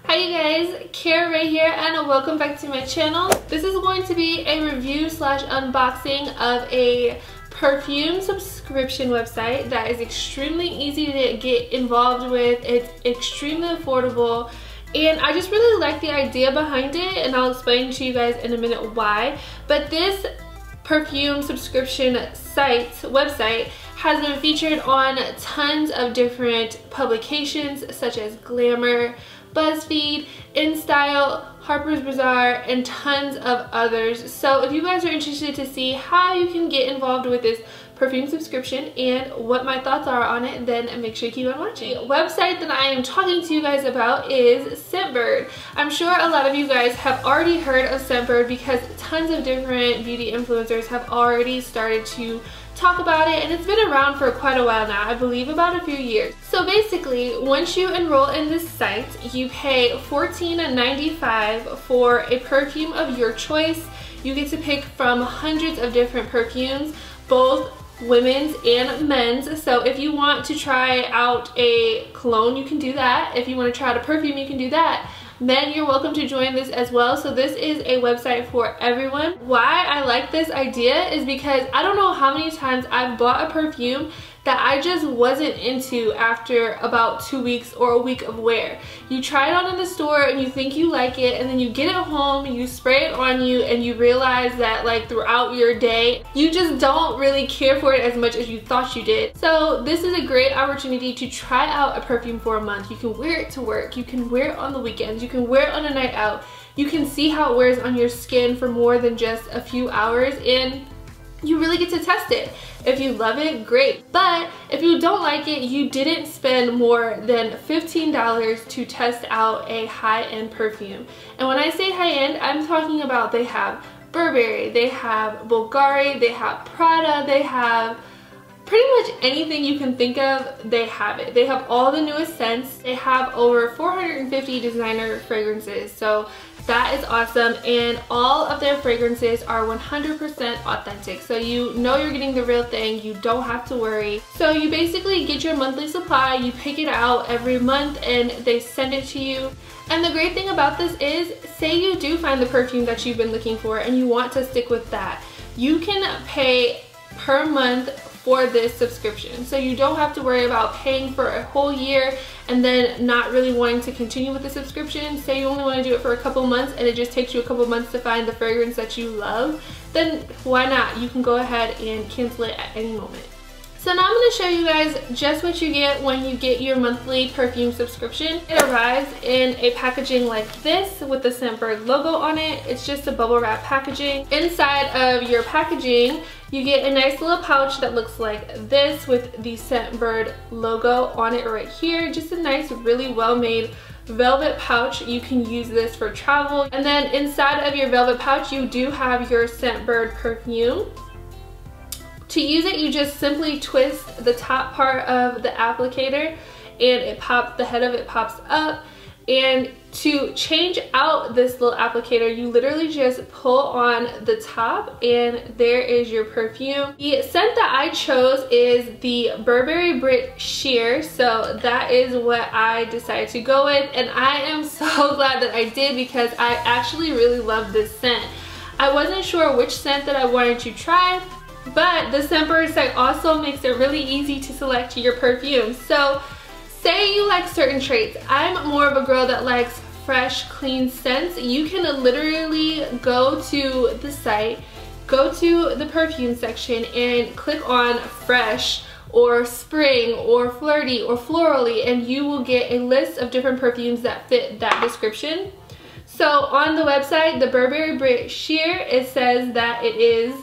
Hi you guys, Kara right here and welcome back to my channel. This is going to be a review slash unboxing of a perfume subscription website that is extremely easy to get involved with. It's extremely affordable and I just really like the idea behind it, and I'll explain to you guys in a minute why. But this perfume subscription website has been featured on tons of different publications such as Glamour, BuzzFeed, InStyle, Harper's Bazaar, and tons of others. So if you guys are interested to see how you can get involved with this perfume subscription and what my thoughts are on it, then make sure you keep on watching. The website that I am talking to you guys about is Scentbird. I'm sure a lot of you guys have already heard of Scentbird because tons of different beauty influencers have already started to talk about it, and it's been around for quite a while now, I believe about a few years. So basically, once you enroll in this site, you pay $14.95 for a perfume of your choice. You get to pick from hundreds of different perfumes, both women's and men's. So if you want to try out a cologne, you can do that. If you want to try out a perfume, you can do that. Men, you're welcome to join this as well. So this is a website for everyone. Why I like this idea is because I don't know how many times I've bought a perfume that I just wasn't into after about 2 weeks or a week of wear. You try it on in the store and you think you like it, and then you get it home, you spray it on you, and you realize that like throughout your day you just don't really care for it as much as you thought you did. So this is a great opportunity to try out a perfume for a month. You can wear it to work, you can wear it on the weekends, you can wear it on a night out, you can see how it wears on your skin for more than just a few hours, and you really get to test it. If you love it, great. But if you don't like it, you didn't spend more than $15 to test out a high-end perfume. And when I say high-end, I'm talking about they have Burberry, they have Bulgari, they have Prada, they have pretty much anything you can think of, they have it. They have all the newest scents. They have over 450 designer fragrances. So that is awesome, and all of their fragrances are 100% authentic. So you know you're getting the real thing, you don't have to worry. So you basically get your monthly supply, you pick it out every month and they send it to you. And the great thing about this is, say you do find the perfume that you've been looking for and you want to stick with that, you can pay per month for this subscription. So you don't have to worry about paying for a whole year and then not really wanting to continue with the subscription. Say you only want to do it for a couple months and it just takes you a couple months to find the fragrance that you love, then why not? You can go ahead and cancel it at any moment. So now I'm going to show you guys just what you get when you get your monthly perfume subscription. It arrives in a packaging like this with the Scentbird logo on it. It's just a bubble wrap packaging. Inside of your packaging, you get a nice little pouch that looks like this with the Scentbird logo on it right here. Just a nice, really well-made velvet pouch. You can use this for travel. And then inside of your velvet pouch, you do have your Scentbird perfume. To use it, you just simply twist the top part of the applicator and the head of it pops up. And to change out this little applicator, you literally just pull on the top and there is your perfume. The scent that I chose is the Burberry Brit Sheer, so that is what I decided to go with, and I am so glad that I did because I actually really love this scent. I wasn't sure which scent that I wanted to try, but the Scentbird site also makes it really easy to select your perfume. So say you like certain traits. I'm more of a girl that likes fresh, clean scents. You can literally go to the site, go to the perfume section and click on fresh or spring or flirty or florally, and you will get a list of different perfumes that fit that description. So on the website, the Burberry Brit Sheer, it says that it is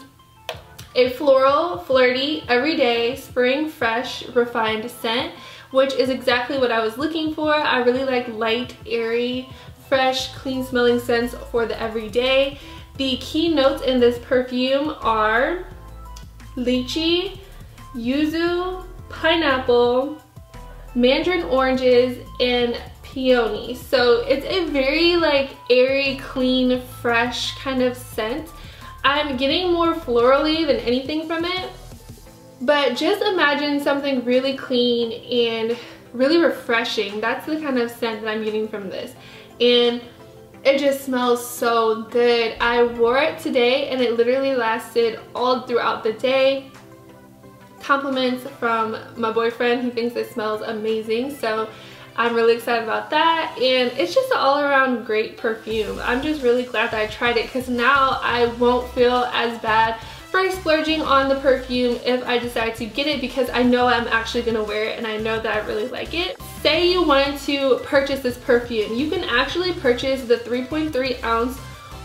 a floral, flirty, everyday, spring, fresh, refined scent, which is exactly what I was looking for. I really like light, airy, fresh, clean smelling scents for the everyday. The key notes in this perfume are lychee, yuzu, pineapple, mandarin oranges, and peony. So it's a very like airy, clean, fresh kind of scent. I'm getting more florally than anything from it, but just imagine something really clean and really refreshing. That's the kind of scent that I'm getting from this. and it just smells so good. I wore it today and it literally lasted all throughout the day. Compliments from my boyfriend. He thinks it smells amazing, so I'm really excited about that. And it's just an all-around great perfume. I'm just really glad that I tried it, because now I won't feel as bad for splurging on the perfume if I decide to get it, because I know I'm actually gonna wear it and I know that I really like it. Say you wanted to purchase this perfume, you can actually purchase the 3.3 ounce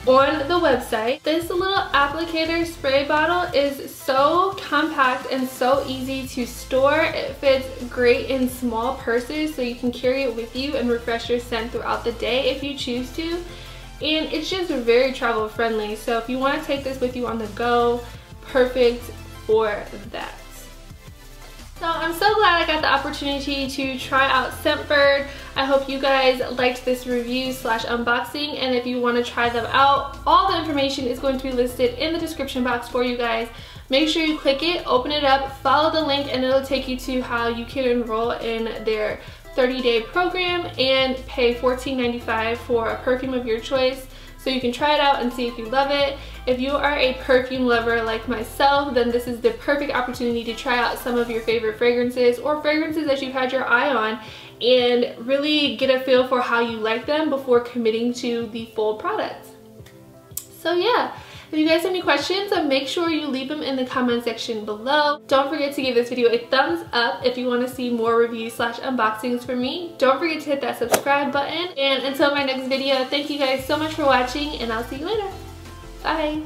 on the website. This little applicator spray bottle is so compact and so easy to store. It fits great in small purses, so you can carry it with you and refresh your scent throughout the day if you choose to. And it's just very travel friendly, so if you want to take this with you on the go, perfect for that. So I'm so glad I got the opportunity to try out Scentbird. I hope you guys liked this review slash unboxing, and if you want to try them out, all the information is going to be listed in the description box for you guys. Make sure you click it, open it up, follow the link, and it'll take you to how you can enroll in their 30-day program and pay $14.95 for a perfume of your choice, so you can try it out and see if you love it. If you are a perfume lover like myself, then this is the perfect opportunity to try out some of your favorite fragrances, or fragrances that you've had your eye on, and really get a feel for how you like them before committing to the full product. So yeah, if you guys have any questions, make sure you leave them in the comment section below. Don't forget to give this video a thumbs up if you want to see more reviews slash unboxings from me. Don't forget to hit that subscribe button. And until my next video, thank you guys so much for watching, and I'll see you later. Bye.